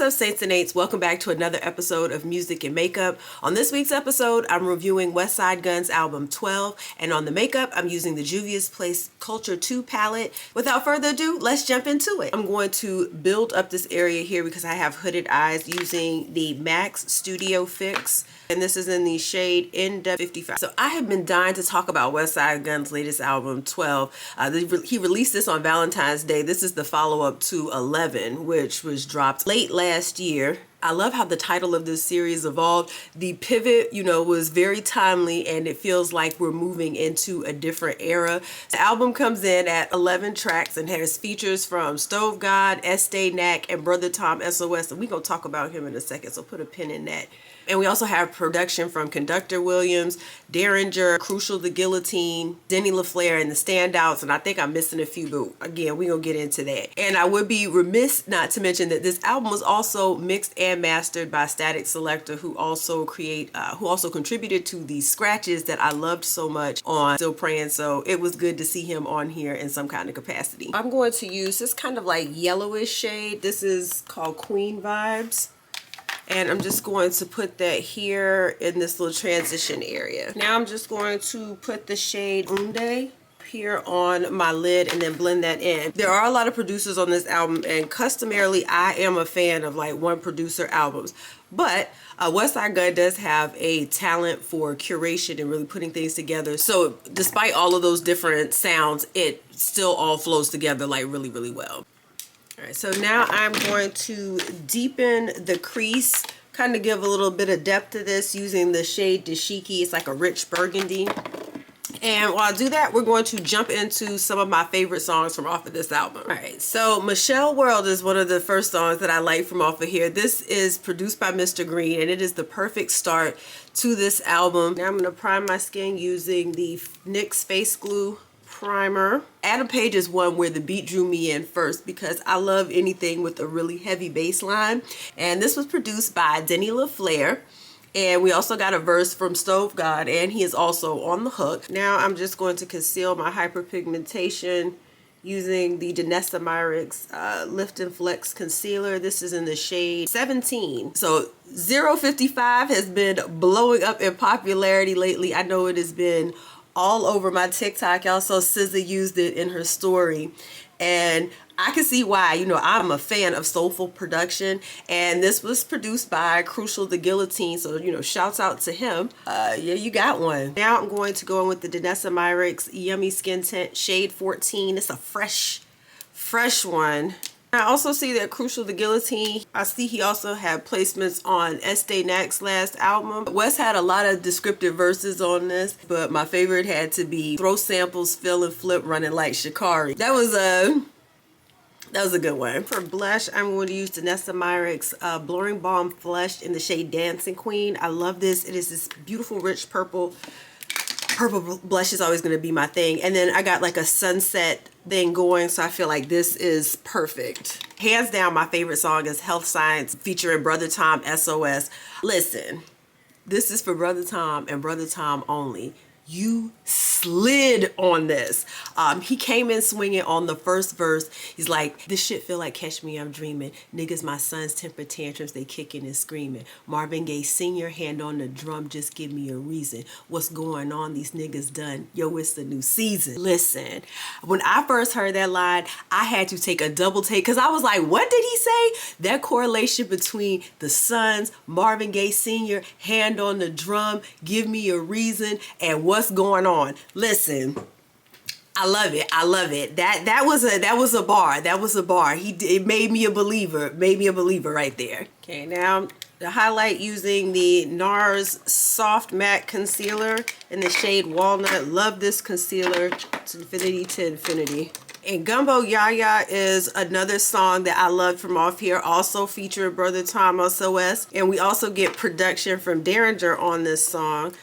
What's up, Saints and Aints? Welcome back to another episode of Music and Makeup. On this week's episode, I'm reviewing Westside Gunn's album 12, and on the makeup, I'm using the Juvia's Place Culture 2 palette. Without further ado, let's jump into it. I'm going to build up this area here because I have hooded eyes using the MAC Studio Fix, and this is in the shade NW55. So I have been dying to talk about Westside Gunn's latest album, 12. He released this on Valentine's Day. This is the follow-up to 11, which was dropped late last year. I love how the title of this series evolved. The pivot, was very timely, and it feels like we're moving into a different era. The album comes in at 11 tracks and has features from Stove God, Estee Knack, and Brother Tom SOS, and we're going to talk about him in a second, so put a pin in that. And we also have production from Conductor Williams, Derringer, Crucial the Guillotine, Denny LaFleur, and the Standouts. And I think I'm missing a few, but again, we're going to get into that. And I would be remiss not to mention that this album was also mixed and mastered by Static Selector, who also contributed to the scratches that I loved so much on Still Praying. So it was good to see him on here in some kind of capacity. I'm going to use this kind of like yellowish shade. This is called Queen Vibes. And I'm just going to put that here in this little transition area. Now I'm just going to put the shade Unde here on my lid and then blend that in. There are a lot of producers on this album, and customarily I am a fan of like one producer albums. But Westside Gunn does have a talent for curation and really putting things together. So despite all of those different sounds, it still all flows together like really, really well. All right, so now I'm going to deepen the crease, kind of give a little bit of depth to this using the shade Dashiki. It's like a rich burgundy. And while I do that, we're going to jump into some of my favorite songs from off of this album. All right, so Michelle World is one of the first songs that I like from off of here. This is produced by Mr. Green, and it is the perfect start to this album. Now I'm going to prime my skin using the NYX Face Glue primer. Adam Page is one where the beat drew me in first because I love anything with a really heavy bass line. And this was produced by Denny LaFleur. And we also got a verse from Stove God, and he is also on the hook. Now I'm just going to conceal my hyperpigmentation using the Danessa Myrics Lift and Flex Concealer. This is in the shade 17. So 055 has been blowing up in popularity lately. I know it has been all over my TikTok. Also, SZA used it in her story, and I can see why. I'm a fan of soulful production, and this was produced by Crucial the Guillotine, so shouts out to him. Yeah, you got one. Now I'm going to go in with the Danessa Myrics Yummy Skin Tint shade 14. It's a fresh one. I also see that Crucial the Guillotine, I see he also had placements on Estee Knack's last album. Wes had a lot of descriptive verses on this, but my favorite had to be Throw Samples, Fill and Flip, Running Like Shikari. That was a good one. For blush, I'm going to use Danessa Myrics Blurring Balm Flush in the shade Dancing Queen. I love this. It is this beautiful, rich purple. Purple blush is always going to be my thing. And then I got like a sunset thing going, so I feel like this is perfect. Hands down, my favorite song is Health Science featuring Brother Tom SOS. Listen, this is for Brother Tom and Brother Tom only. You slid on this. He came in swinging on the first verse. He's like, this shit feel like Catch Me I'm Dreaming. Niggas, my son's temper tantrums, they kicking and screaming. Marvin Gaye Sr., hand on the drum, just give me a reason. What's going on? These niggas done. Yo, it's the new season. Listen, when I first heard that line, I had to take a double take because I was like, what did he say? That correlation between the sons, Marvin Gaye Sr., hand on the drum, give me a reason, and what's going on. Listen, I love it. I love it. That was a bar. That was a bar. It made me a believer. Made me a believer right there. Okay, now the highlight using the NARS Soft Matte Concealer in the shade Walnut. Love this concealer. It's infinity to infinity. And Gumbo Yaya is another song that I loved from off here, also featuring Brother Tom SOS. And we also get production from Derringer on this song.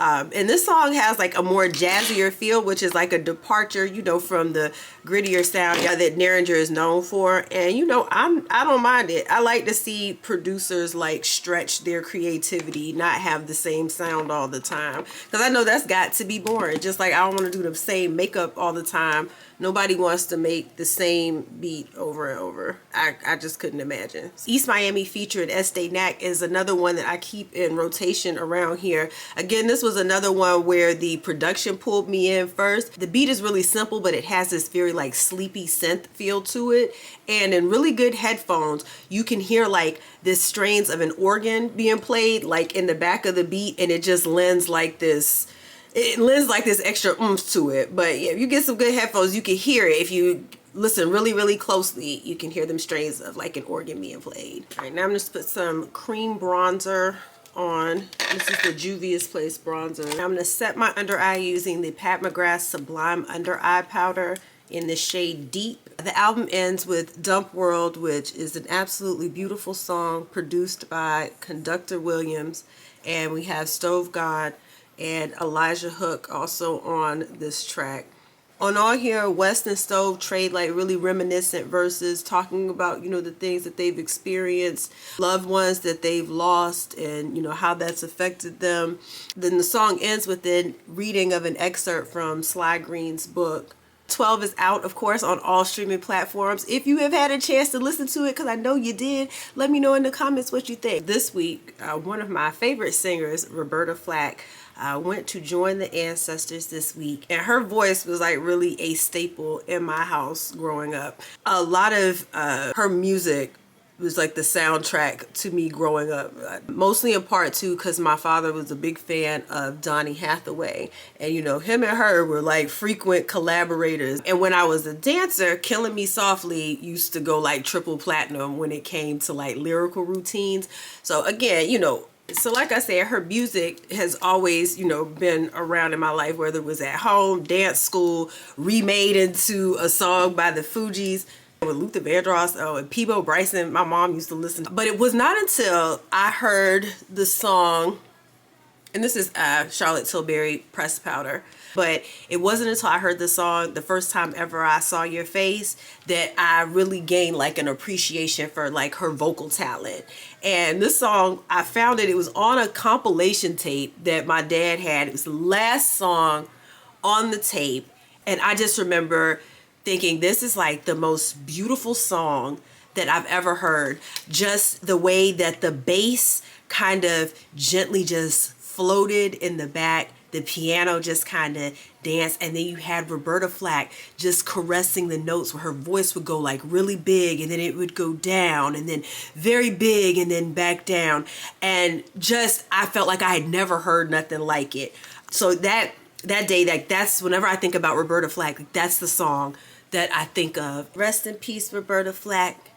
And this song has like a more jazzier feel, which is like a departure, from the grittier sound that Derringer is known for. And I don't mind it. I like to see producers like stretch their creativity, not have the same sound all the time. Because I know that's got to be boring. Just like I don't want to do the same makeup all the time. Nobody wants to make the same beat over and over. I just couldn't imagine. East Miami featured Estee Knack is another one that I keep in rotation around here. Again, this was another one where the production pulled me in first. The beat is really simple, but it has this very like sleepy synth feel to it. And in really good headphones, you can hear like this strains of an organ being played like in the back of the beat, and it just lends like this extra oomph to it. But yeah, if you get some good headphones, you can hear it. If you listen really, really closely, you can hear them strains of like an organ being played. All right, now I'm just put some cream bronzer on. This is the Juvia's Place bronzer. Now I'm gonna set my under eye using the Pat McGrath Sublime Under Eye Powder in the shade Deep. The album ends with Dump World, which is an absolutely beautiful song produced by Conductor Williams. And we have Stove God and Elijah Hook also on this track. On all here, West and Stove trade like really reminiscent verses, talking about, you know, the things that they've experienced, loved ones that they've lost, and, you know, how that's affected them. Then the song ends with a reading of an excerpt from Sly Green's book. 12 is out, of course, on all streaming platforms. If you have had a chance to listen to it, because I know you did, let me know in the comments what you think. This week, one of my favorite singers, Roberta Flack, went to join the Ancestors this week, and her voice was like really a staple in my house growing up. A lot of her music was like the soundtrack to me growing up, mostly in part too because my father was a big fan of Donny Hathaway, and you know, him and her were like frequent collaborators. And when I was a dancer, Killing Me Softly used to go like triple platinum when it came to like lyrical routines. So again, you know, so like I said, her music has always, you know, been around in my life, whether it was at home, dance school, remade into a song by the Fugees with Luther Vandross, and Peebo Bryson. My mom used to listen to. But it was not until I heard the song, and this is Charlotte Tilbury Pressed Powder, but it wasn't until I heard the song the first time ever I Saw Your Face that I really gained like an appreciation for like her vocal talent. And this song, I found it was on a compilation tape that my dad had. It was the last song on the tape, and I just remember thinking, this is like the most beautiful song that I've ever heard. Just the way that the bass kind of gently just floated in the back, the piano just kind of danced, and then you had Roberta Flack just caressing the notes where her voice would go like really big, and then it would go down, and then very big, and then back down. And just, I felt like I had never heard nothing like it. So that day, like that's whenever I think about Roberta Flack, like, that's the song that I think of. Rest in peace, Roberta Flack.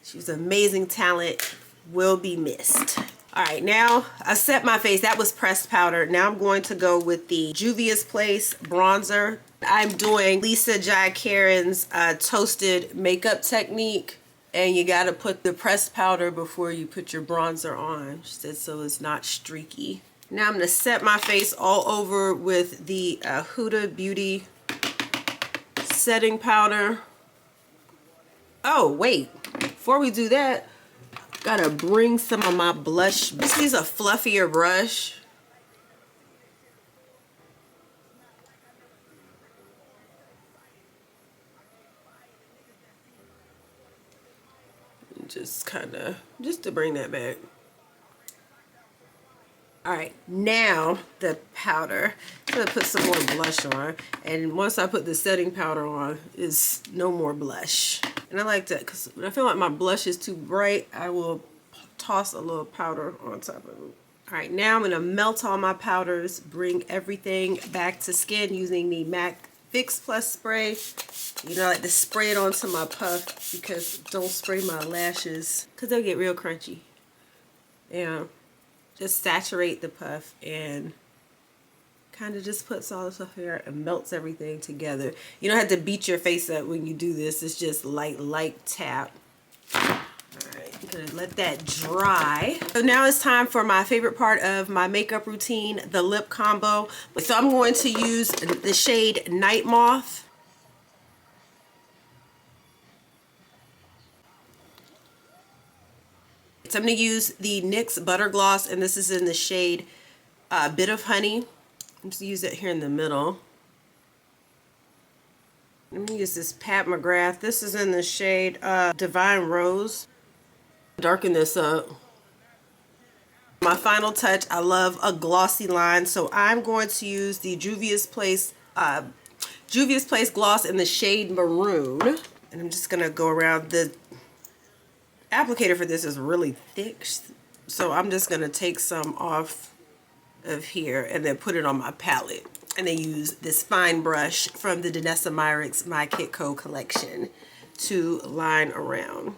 She's an amazing talent, will be missed. All right, now I set my face. That was pressed powder. Now I'm going to go with the Juvia's Place bronzer. I'm doing Lisa Jai Karen's toasted makeup technique, and you got to put the pressed powder before you put your bronzer on. She said so it's not streaky. Now I'm going to set my face all over with the Huda Beauty setting powder. Oh, wait. Before we do that, gotta bring some of my blush. This is a fluffier brush. Just kind of, just to bring that back. All right, now the powder. I'm gonna put some more blush on, and once I put the setting powder on, is no more blush. And I like that because when I feel like my blush is too bright, I will toss a little powder on top of it. All right, now I'm gonna melt all my powders, bring everything back to skin using the MAC Fix Plus spray. You know, I like to spray it onto my puff because don't spray my lashes because they'll get real crunchy. Yeah. Just saturate the puff and kind of just puts all the stuff here and melts everything together. You don't have to beat your face up when you do this. It's just light tap. All right, I'm gonna let that dry. So now it's time for my favorite part of my makeup routine, the lip combo. So I'm going to use the shade Night Moth. So I'm going to use the NYX Butter Gloss, and this is in the shade Bit of Honey. I'm just use it here in the middle. Let me use this Pat McGrath. This is in the shade Divine Rose. Darken this up. My final touch, I love a glossy line, so I'm going to use the Juvia's Place gloss in the shade Maroon. And I'm just gonna go around. The applicator for this is really thick, so I'm just gonna take some off of here and then put it on my palette. And then use this fine brush from the Danessa Myrics My Kitco collection to line around.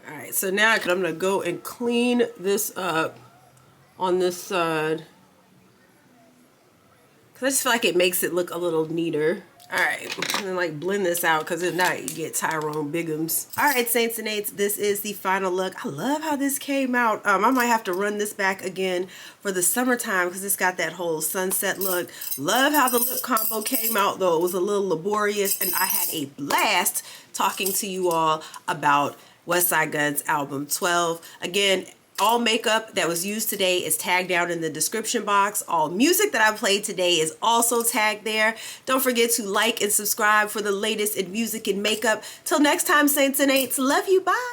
Alright, so now I'm going to go and clean this up on this side, because I just feel like it makes it look a little neater. Alright, and then like blend this out, because if not you get Tyrone Biggums. Alright, Saints and Aints, this is the final look. I love how this came out. I might have to run this back again for the summertime, because it's got that whole sunset look. Love how the lip combo came out, though it was a little laborious, and I had a blast talking to you all about Westside Gunn's album 12. Again, all makeup that was used today is tagged down in the description box. All music that I played today is also tagged there. Don't forget to like and subscribe for the latest in music and makeup. Till next time, Saints and Aints, love you, bye.